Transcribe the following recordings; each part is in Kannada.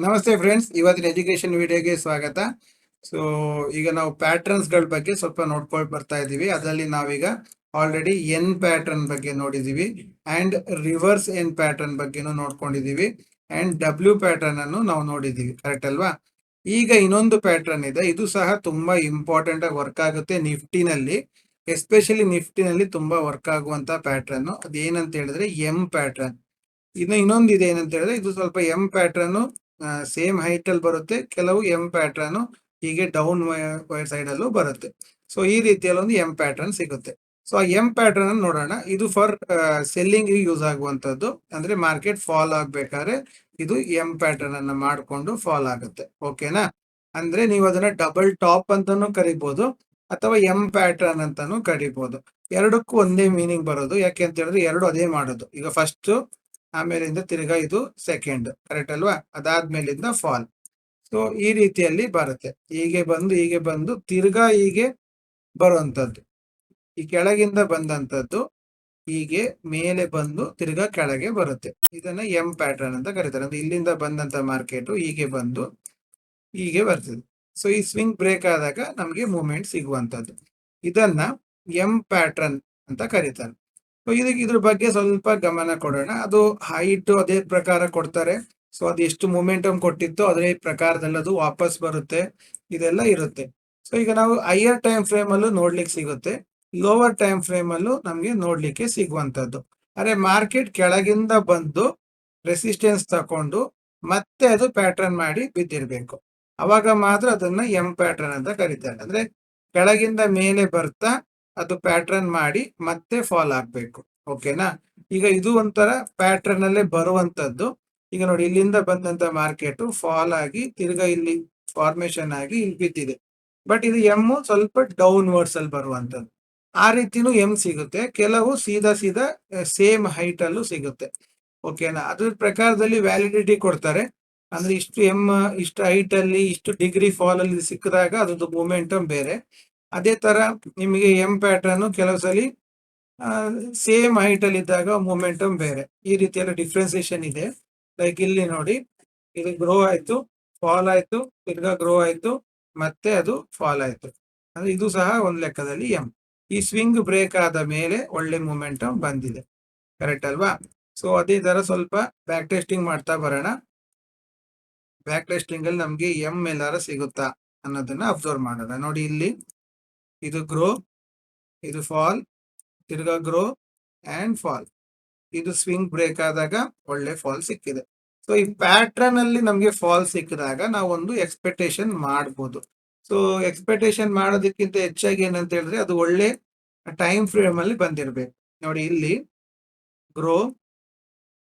ನಮಸ್ತೆ ಫ್ರೆಂಡ್ಸ್, ಇವತ್ತಿನ ಎಜುಕೇಶನ್ ವಿಡಿಯೋಗೆ ಸ್ವಾಗತ. ಸೊ ಈಗ ನಾವು ಪ್ಯಾಟರ್ನ್ಸ್ ಗಳ ಬಗ್ಗೆ ಸ್ವಲ್ಪ ನೋಡ್ಕೊಂಡು ಬರ್ತಾ ಇದೀವಿ. ಅದರಲ್ಲಿ ನಾವೀಗ ಆಲ್ರೆಡಿ ಎನ್ ಪ್ಯಾಟರ್ನ್ ಬಗ್ಗೆ ನೋಡಿದೀವಿ ಅಂಡ್ ರಿವರ್ಸ್ ಎನ್ ಪ್ಯಾಟರ್ನ್ ಬಗ್ಗೆನೂ ನೋಡ್ಕೊಂಡಿದೀವಿ ಅಂಡ್ ಡಬ್ಲ್ಯೂ ಪ್ಯಾಟರ್ನ್ ಅನ್ನು ನಾವು ನೋಡಿದೀವಿ. ಕರೆಕ್ಟ್ ಅಲ್ವಾ? ಈಗ ಇನ್ನೊಂದು ಪ್ಯಾಟರ್ನ್ ಇದೆ, ಇದು ಸಹ ತುಂಬಾ ಇಂಪಾರ್ಟೆಂಟ್ ಆಗಿ ವರ್ಕ್ ಆಗುತ್ತೆ ನಿಫ್ಟಿನಲ್ಲಿ. ಎಸ್ಪೆಷಲಿ ನಿಫ್ಟಿನಲ್ಲಿ ತುಂಬಾ ವರ್ಕ್ ಆಗುವಂತ ಪ್ಯಾಟರ್ನ್ ಅದೇನಂತ ಹೇಳಿದ್ರೆ ಎಂ ಪ್ಯಾಟರ್ನ್. ಇನ್ನೊಂದು ಇದೆ ಏನಂತ ಹೇಳಿದ್ರೆ, ಇದು ಸ್ವಲ್ಪ ಎಂ ಪ್ಯಾಟರ್ನ್ ಸೇಮ್ ಹೈಟ್ ಅಲ್ಲಿ ಬರುತ್ತೆ, ಕೆಲವು ಎಂ ಪ್ಯಾಟರ್ನ್ ಹೀಗೆ ಡೌನ್ ಸೈಡ್ ಅಲ್ಲೂ ಬರುತ್ತೆ. ಸೊ ಈ ರೀತಿಯಲ್ಲಿ ಒಂದು ಎಂ ಪ್ಯಾಟರ್ನ್ ಸಿಗುತ್ತೆ. ಸೊ ಆ ಎಂ ಪ್ಯಾಟರ್ನ್ ಅನ್ನು ನೋಡೋಣ. ಇದು ಫಾರ್ ಸೆಲ್ಲಿಂಗ್ ಯೂಸ್ ಆಗುವಂತದ್ದು, ಅಂದ್ರೆ ಮಾರ್ಕೆಟ್ ಫಾಲ್ ಆಗ್ಬೇಕಾದ್ರೆ ಇದು ಎಂ ಪ್ಯಾಟರ್ನ್ ಅನ್ನ ಮಾಡಿಕೊಂಡು ಫಾಲ್ ಆಗುತ್ತೆ. ಓಕೆನಾ? ಅಂದ್ರೆ ನೀವು ಅದನ್ನ ಡಬಲ್ ಟಾಪ್ ಅಂತಾನು ಕರಿಬಹುದು ಅಥವಾ ಎಂ ಪ್ಯಾಟರ್ನ್ ಅಂತಾನು ಕರಿಬಹುದು. ಎರಡಕ್ಕೂ ಒಂದೇ ಮೀನಿಂಗ್ ಬರೋದು. ಯಾಕೆ ಅಂತ ಹೇಳಿದ್ರೆ ಎರಡು ಅದೇ ಮಾಡೋದು. ಈಗ ಫಸ್ಟ್ ಆಮೇಲಿಂದ ತಿರ್ಗಾ ಇದು ಸೆಕೆಂಡ್. ಕರೆಕ್ಟ್ ಅಲ್ವಾ? ಅದಾದ್ಮೇಲಿಂದ ಫಾಲ್. ಸೊ ಈ ರೀತಿಯಲ್ಲಿ ಬರುತ್ತೆ. ಹೀಗೆ ಬಂದು ತಿರ್ಗಾ ಹೀಗೆ ಬರುವಂತದ್ದು. ಈ ಕೆಳಗಿಂದ ಬಂದಂತದ್ದು ಹೀಗೆ ಮೇಲೆ ಬಂದು ತಿರ್ಗಾ ಕೆಳಗೆ ಬರುತ್ತೆ. ಇದನ್ನ ಎಂ ಪ್ಯಾಟರ್ನ್ ಅಂತ ಕರೀತಾರೆ. ಅಂದ್ರೆ ಇಲ್ಲಿಂದ ಬಂದಂತ ಮಾರ್ಕೆಟ್ ಹೀಗೆ ಬಂದು ಹೀಗೆ ಬರ್ತದೆ. ಸೊ ಈ ಸ್ವಿಂಗ್ ಬ್ರೇಕ್ ಆದಾಗ ನಮ್ಗೆ ಮೂವ್ಮೆಂಟ್ ಸಿಗುವಂತದ್ದು. ಇದನ್ನ ಎಂ ಪ್ಯಾಟರ್ನ್ ಅಂತ ಕರೀತಾರೆ. ಸೊ ಇದ್ರ ಬಗ್ಗೆ ಸ್ವಲ್ಪ ಗಮನ ಕೊಡೋಣ. ಅದು ಹೈಟ್ ಅದೇ ಪ್ರಕಾರ ಕೊಡ್ತಾರೆ. ಸೊ ಅದು ಎಷ್ಟು ಮೊಮೆಂಟಮ್ ಕೊಟ್ಟಿತ್ತು ಅದೇ ಪ್ರಕಾರದಲ್ಲಿ ಅದು ವಾಪಸ್ ಬರುತ್ತೆ. ಇದೆಲ್ಲ ಇರುತ್ತೆ. ಸೊ ಈಗ ನಾವು ಹೈಯರ್ ಟೈಮ್ ಫ್ರೇಮ್ ಅಲ್ಲೂ ನೋಡ್ಲಿಕ್ಕೆ ಸಿಗುತ್ತೆ, ಲೋವರ್ ಟೈಮ್ ಫ್ರೇಮ್ ಅಲ್ಲೂ ನಮ್ಗೆ ನೋಡ್ಲಿಕ್ಕೆ ಸಿಗುವಂತದ್ದು. ಅರೆ ಮಾರ್ಕೆಟ್ ಕೆಳಗಿಂದ ಬಂದು ರೆಸಿಸ್ಟೆನ್ಸ್ ತಕೊಂಡು ಮತ್ತೆ ಅದು ಪ್ಯಾಟರ್ನ್ ಮಾಡಿ ಬಿದ್ದಿರ್ಬೇಕು. ಅವಾಗ ಮಾತ್ರ ಅದನ್ನ ಎಂ ಪ್ಯಾಟರ್ನ್ ಅಂತ ಕರೀತಾರೆ. ಅಂದ್ರೆ ಕೆಳಗಿಂದ ಮೇಲೆ ಬರ್ತಾ ಅದು ಪ್ಯಾಟರ್ನ್ ಮಾಡಿ ಮತ್ತೆ ಫಾಲ್ ಆಗ್ಬೇಕು. ಓಕೆನಾ? ಈಗ ಇದು ಒಂಥರ ಪ್ಯಾಟರ್ನ್ ಅಲ್ಲೇ ಬರುವಂತದ್ದು. ಈಗ ನೋಡಿ, ಇಲ್ಲಿಂದ ಬಂದಂತ ಮಾರ್ಕೆಟ್ ಫಾಲ್ ಆಗಿ ತಿರ್ಗಾ ಇಲ್ಲಿ ಫಾರ್ಮೇಶನ್ ಆಗಿ ಇಲ್ಲಿ ಬಿದ್ದಿದೆ. ಬಟ್ ಇದು ಎಮ್ ಸ್ವಲ್ಪ ಡೌನ್ ವರ್ಡ್ಸ್ ಅಲ್ಲಿ ಬರುವಂತದ್ದು. ಆ ರೀತಿನೂ ಎಂ ಸಿಗುತ್ತೆ. ಕೆಲವು ಸೀದಾ ಸೇಮ್ ಹೈಟ್ ಅಲ್ಲೂ ಸಿಗುತ್ತೆ. ಓಕೆನಾ? ಅದ್ರ ಪ್ರಕಾರದಲ್ಲಿ ವ್ಯಾಲಿಡಿಟಿ ಕೊಡ್ತಾರೆ. ಅಂದ್ರೆ ಇಷ್ಟು ಎಂ, ಇಷ್ಟು ಹೈಟ್ ಅಲ್ಲಿ, ಇಷ್ಟು ಡಿಗ್ರಿ ಫಾಲ್ ಅಲ್ಲಿ ಸಿಕ್ಕಿದಾಗ ಅದ್ರದ್ದು ಮೂಮೆಂಟಮ್ ಬೇರೆ. ಅದೇ ತರ ನಿಮಗೆ ಎಂ ಪ್ಯಾಟರ್ನ್ ಕೆಲವು ಸಲಿ ಸೇಮ್ ಹೈಟ್ ಅಲ್ಲಿ ಇದ್ದಾಗ ಮೂಮೆಂಟಮ್ ಬೇರೆ. ಈ ರೀತಿಯೆಲ್ಲ ಡಿಫ್ರೆನ್ಸಿಯೇಷನ್ ಇದೆ. ಲೈಕ್ ಇಲ್ಲಿ ನೋಡಿ, ಇದು ಗ್ರೋ ಆಯ್ತು, ಫಾಲ್ ಆಯ್ತು, ತಿರ್ಗಾ ಗ್ರೋ ಆಯ್ತು, ಮತ್ತೆ ಅದು ಫಾಲ್ ಆಯ್ತು. ಅಂದ್ರೆ ಇದು ಸಹ ಒಂದ್ ಲೆಕ್ಕದಲ್ಲಿ ಎಂ. ಈ ಸ್ವಿಂಗ್ ಬ್ರೇಕ್ ಆದ ಮೇಲೆ ಒಳ್ಳೆ ಮೂಮೆಂಟಮ್ ಬಂದಿದೆ. ಕರೆಕ್ಟ್ ಅಲ್ವಾ? ಸೊ ಅದೇ ತರ ಸ್ವಲ್ಪ ಬ್ಯಾಕ್ ಟೆಸ್ಟಿಂಗ್ ಮಾಡ್ತಾ ಬರೋಣ. ಬ್ಯಾಕ್ ಟೆಸ್ಟಿಂಗ್ ಅಲ್ಲಿ ನಮ್ಗೆ ಎಂ ಎಲ್ಲಾರ ಸಿಗುತ್ತಾ ಅನ್ನೋದನ್ನ ಅಬ್ಸರ್ವ್ ಮಾಡೋಣ. ನೋಡಿ, ಇಲ್ಲಿ ಇದು ಗ್ರೋ, ಇದು ಫಾಲ್, ತಿರ್ಗಾ ಗ್ರೋ ಅಂಡ್ ಫಾಲ್. ಇದು ಸ್ವಿಂಗ್ ಬ್ರೇಕ್ ಆದಾಗ ಒಳ್ಳೆ ಫಾಲ್ ಸಿಕ್ಕಿದೆ. ಸೊ ಈ ಪ್ಯಾಟ್ರನ್ ಅಲ್ಲಿ ನಮ್ಗೆ ಫಾಲ್ ಸಿಕ್ಕಿದಾಗ ನಾವು ಒಂದು ಎಕ್ಸ್ಪೆಕ್ಟೇಷನ್ ಮಾಡಬಹುದು. ಸೊ ಎಕ್ಸ್ಪೆಕ್ಟೇಷನ್ ಮಾಡೋದಕ್ಕಿಂತ ಹೆಚ್ಚಾಗಿ ಏನಂತ ಹೇಳಿದ್ರೆ, ಅದು ಒಳ್ಳೆ ಟೈಮ್ ಫ್ರೇಮ್ ಅಲ್ಲಿ ಬಂದಿರಬೇಕು. ನೋಡಿ, ಇಲ್ಲಿ grow,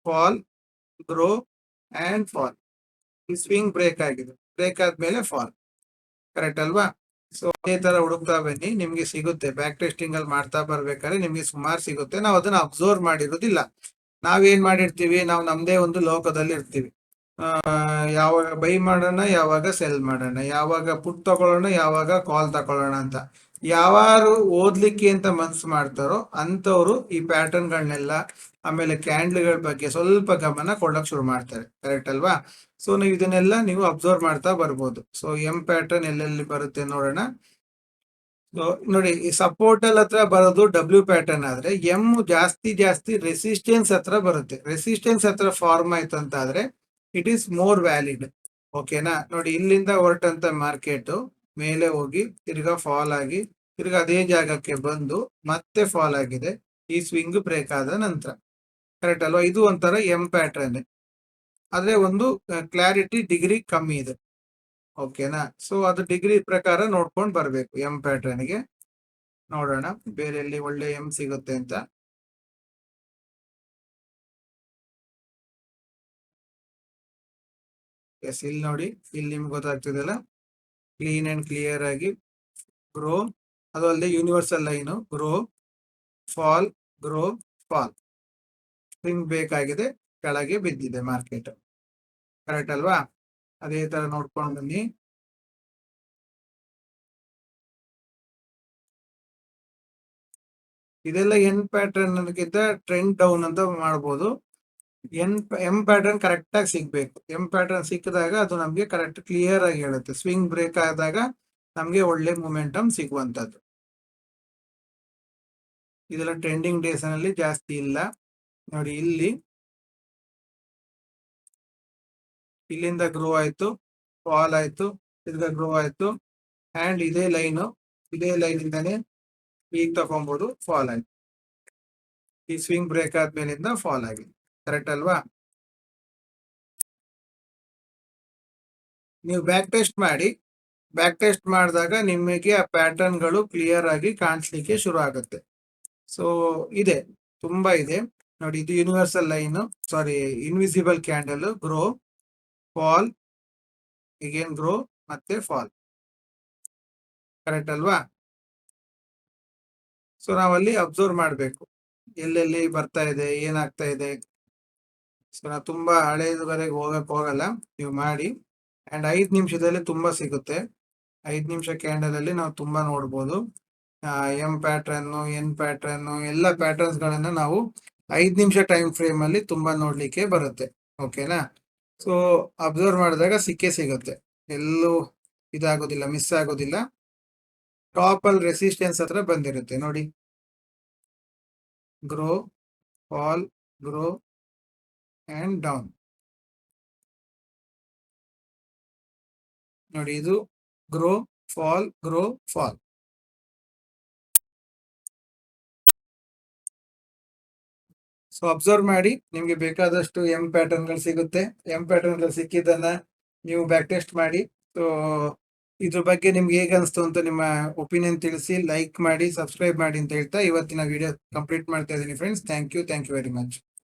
fall, grow and fall. ಈ ಸ್ವಿಂಗ್ ಬ್ರೇಕ್ ಆಗಿದೆ. ಬ್ರೇಕ್ ಆದ್ಮೇಲೆ ಫಾಲ್. ಕರೆಕ್ಟ್ ಅಲ್ವಾ? ಸೊ ಅದೇ ತರ ಹುಡುಕ್ತಾ ಬನ್ನಿ, ನಿಮ್ಗೆ ಸಿಗುತ್ತೆ. ಬ್ಯಾಕ್ ಟೆಸ್ಟಿಂಗ್ ಅಲ್ಲಿ ಮಾಡ್ತಾ ಬರ್ಬೇಕಾದ್ರೆ ನಿಮ್ಗೆ ಸುಮಾರು ಸಿಗುತ್ತೆ. ನಾವು ಅದನ್ನ ಅಬ್ಸರ್ವ್ ಮಾಡಿರೋದಿಲ್ಲ. ನಾವೇನ್ ಮಾಡಿರ್ತೀವಿ, ನಾವು ನಮ್ದೇ ಒಂದು ಲೋಕದಲ್ಲಿ ಇರ್ತೀವಿ. ಯಾವಾಗ ಬೈ ಮಾಡೋಣ, ಯಾವಾಗ ಸೆಲ್ ಮಾಡೋಣ, ಯಾವಾಗ ಪುಟ್ ತಗೊಳ್ಳೋಣ, ಯಾವಾಗ ಕಾಲ್ ತಗೊಳ್ಳೋಣ ಅಂತ ಯಾರು ಓದ್ಲಿಕ್ಕೆ ಅಂತ ಮನ್ಸು ಮಾಡ್ತಾರೋ ಅಂತವ್ರು ಈ ಪ್ಯಾಟರ್ನ್ ಗಳನ್ನೆಲ್ಲ, ಆಮೇಲೆ ಕ್ಯಾಂಡ್ಲ್ಗಳ ಬಗ್ಗೆ ಸ್ವಲ್ಪ ಗಮನ ಕೊಡಕ್ ಶುರು ಮಾಡ್ತಾರೆ. ಕರೆಕ್ಟ್ ಅಲ್ವಾ? ಸೊ ನೀವು ಇದನ್ನೆಲ್ಲ ನೀವು ಅಬ್ಸರ್ವ್ ಮಾಡ್ತಾ ಬರ್ಬೋದು. ಸೊ ಎಂ ಪ್ಯಾಟರ್ನ್ ಎಲ್ಲೆಲ್ಲಿ ಬರುತ್ತೆ ನೋಡೋಣ. ನೋಡಿ, ಈ ಸಪೋರ್ಟ್ ಅಲ್ಲಿ ಹತ್ರ ಬರೋದು ಡಬ್ಲ್ಯೂ ಪ್ಯಾಟರ್ನ್ ಆದ್ರೆ, ಎಂ ಜಾಸ್ತಿ ರೆಸಿಸ್ಟೆನ್ಸ್ ಹತ್ರ ಬರುತ್ತೆ. ರೆಸಿಸ್ಟೆನ್ಸ್ ಹತ್ರ ಫಾರ್ಮ್ ಆಯ್ತು ಅಂತ ಆದ್ರೆ ಇಟ್ ಈಸ್ ಮೋರ್ ವ್ಯಾಲಿಡ್. ಓಕೆನಾ? ನೋಡಿ, ಇಲ್ಲಿಂದ ಹೊರಟಂತ ಮಾರ್ಕೆಟ್ ಮೇಲೆ ಹೋಗಿ ತಿರ್ಗಾ ಫಾಲ್ ಆಗಿ ತಿರ್ಗಾ ಅದೇ ಜಾಗಕ್ಕೆ ಬಂದು ಮತ್ತೆ ಫಾಲ್ ಆಗಿದೆ ಈ ಸ್ವಿಂಗ್ ಬ್ರೇಕ್ ಆದ ನಂತರ. ಕರೆಕ್ಟ್ ಅಲ್ವಾ? ಇದು ಒಂಥರ ಎಂ ಪ್ಯಾಟರ್ನ್. ಆದ್ರೆ ಒಂದು ಕ್ಲಾರಿಟಿ ಡಿಗ್ರಿ ಕಮ್ಮಿ ಇದೆ. ಓಕೆನಾ? ಸೊ ಅದು ಡಿಗ್ರಿ ಪ್ರಕಾರ ನೋಡ್ಕೊಂಡು ಬರ್ಬೇಕು. ಎಂ ಪ್ಯಾಟರ್ನ್ ಗೆ ನೋಡೋಣ ಬೇರೆ ಎಲ್ಲಿ ಒಳ್ಳೆ ಎಂ ಸಿಗುತ್ತೆ ಅಂತ. ಎಸ್, ಇಲ್ಲಿ ನೋಡಿ, ಇಲ್ಲಿ ನಿಮ್ಗೆ ಗೊತ್ತಾಗ್ತಿದೆಲ್ಲ ಕ್ಲೀನ್ ಅಂಡ್ ಕ್ಲಿಯರ್ ಆಗಿ ಗ್ರೋ, ಅದು ಅಲ್ಲದೆ universal line grow, fall, grow, fall. Swing ಬೇಕಾಗಿದೆ, ಕೆಳಗೆ ಬಿದ್ದಿದೆ ಮಾರ್ಕೆಟ್. ಕರೆಕ್ಟ್ ಅಲ್ವಾ? ಅದೇ ತರ ನೋಡ್ಕೊಂಡು ಬನ್ನಿ. ಇದೆಲ್ಲ ಎನ್ ಪ್ಯಾಟರ್ನ್ ಅನ್ನಕ್ಕಿಂತ ಟ್ರೆಂಡ್ ಡೌನ್ ಅಂತ ಮಾಡ್ಬೋದು. ಎಂ ಪ್ಯಾಟರ್ನ್ ಕರೆಕ್ಟ್ ಆಗಿ ಸಿಗ್ಬೇಕು. ಎಂ ಪ್ಯಾಟರ್ನ್ ಸಿಕ್ಕಿದಾಗ ಅದು ನಮ್ಗೆ ಕರೆಕ್ಟ್ ಕ್ಲಿಯರ್ ಆಗಿ ಹೇಳುತ್ತೆ. ಸ್ವಿಂಗ್ ಬ್ರೇಕ್ ಆದಾಗ ನಮ್ಗೆ ಒಳ್ಳೆ ಮೊಮೆಂಟಮ್ ಸಿಗುವಂತದ್ದು. ಇದೆಲ್ಲ ಟ್ರೆಂಡಿಂಗ್ ಡೇಸ್ ನಲ್ಲಿ ಜಾಸ್ತಿ ಇಲ್ಲ ನೋಡಿ. ಇಲ್ಲಿಂದ ಗ್ರೋ ಆಯ್ತು, ಫಾಲ್ ಆಯ್ತು, ತಿರ್ಗಾ ಗ್ರೋ ಆಯ್ತು, ಅಂಡ್ ಇದೇ ಲೈನ್ ಇಂದಾನೆ ಈಗ ತಗೊಂಬೋದು, ಫಾಲ್ ಆಯ್ತು. ಈ ಸ್ವಿಂಗ್ ಬ್ರೇಕ್ ಆದ್ಮೇಲಿಂದ ಫಾಲ್ ಆಗಿದೆ. ಕರೆಕ್ಟ್ ಅಲ್ವಾ? ನೀವು ಬ್ಯಾಕ್ ಟೆಸ್ಟ್ ಮಾಡಿ. ಬ್ಯಾಕ್ ಟೆಸ್ಟ್ ಮಾಡಿದಾಗ ನಿಮಗೆ ಆ ಪ್ಯಾಟರ್ನ್ ಗಳು ಕ್ಲಿಯರ್ ಆಗಿ ಕಾಣಿಸ್ಲಿಕ್ಕೆ ಶುರು ಆಗುತ್ತೆ. ಸೊ ಇದೆ, ತುಂಬಾ ಇದೆ ನೋಡಿ. ಇದು universal line, sorry invisible candle, grow, fall, again grow, ಮತ್ತೆ ಫಾಲ್. ಕರೆಕ್ಟ್ ಅಲ್ವಾ? ಸೊ ನಾವಲ್ಲಿ ಅಬ್ಸರ್ವ್ ಮಾಡಬೇಕು ಎಲ್ಲೆಲ್ಲಿ ಬರ್ತಾ ಇದೆ, ಏನಾಗ್ತಾ ಇದೆ. ಸೊ ನಾವು ತುಂಬಾ ಹಳೇದವರೆಗೆ ಹೋಗಲ್ಲ, ನೀವು ಮಾಡಿ. ಅಂಡ್ 5 ನಿಮಿಷದಲ್ಲಿ ತುಂಬಾ ಸಿಗುತ್ತೆ. 5 ನಿಮಿಷ ಕ್ಯಾಂಡಲ್ ಅಲ್ಲಿ ನಾವು ತುಂಬಾ ನೋಡ್ಬೋದು. ಎಂ ಪ್ಯಾಟ್ರನ್, ಎನ್ ಪ್ಯಾಟ್ರನ್, ಎಲ್ಲ ಪ್ಯಾಟರ್ನ್ಸ್ ಗಳನ್ನ ನಾವು 5 ನಿಮಿಷ ಟೈಮ್ ಫ್ರೇಮ್ ಅಲ್ಲಿ ತುಂಬಾ ನೋಡ್ಲಿಕ್ಕೆ ಬರುತ್ತೆ. ಓಕೆನಾ? ಸೊ ಅಬ್ಸರ್ವ್ ಮಾಡಿದಾಗ ಸಿಕ್ಕೇ ಸಿಗುತ್ತೆ, ಎಲ್ಲೂ ಇದಾಗೋದಿಲ್ಲ, ಮಿಸ್ ಆಗೋದಿಲ್ಲ. ಟಾಪ್ ಅಲ್ಲಿ ರೆಸಿಸ್ಟೆನ್ಸ್ ಹತ್ರ ಬಂದಿರುತ್ತೆ ನೋಡಿ. Grow, fall, grow and down ನೋಡಿ. ಇದು grow, fall, grow, fall. So observe ಮಾಡಿ, ನಿಮ್ಗೆ ಬೇಕಾದಷ್ಟು ಎಂ ಪ್ಯಾಟರ್ನ್ ಗಳು ಸಿಗುತ್ತೆ. ಎಂ ಪ್ಯಾಟರ್ನ್ ಗಳು ಸಿಕ್ಕಿದ್ದನ್ನ ನೀವು ಬ್ಯಾಕ್ ಟೆಸ್ಟ್ ಮಾಡಿ. ಸೊ ಇದ್ರ ಬಗ್ಗೆ ನಿಮ್ಗೆ ಹೇಗೆ ಅನಿಸ್ತು ಅಂತ ನಿಮ್ಮ ಒಪಿನಿಯನ್ ತಿಳಿಸಿ, ಲೈಕ್ ಮಾಡಿ, ಸಬ್ಸ್ಕ್ರೈಬ್ ಮಾಡಿ ಅಂತ ಹೇಳ್ತಾ ಇವತ್ತಿನ ವಿಡಿಯೋ ಕಂಪ್ಲೀಟ್ ಮಾಡ್ತಾ ಇದ್ದೀನಿ friends. Thank you very much.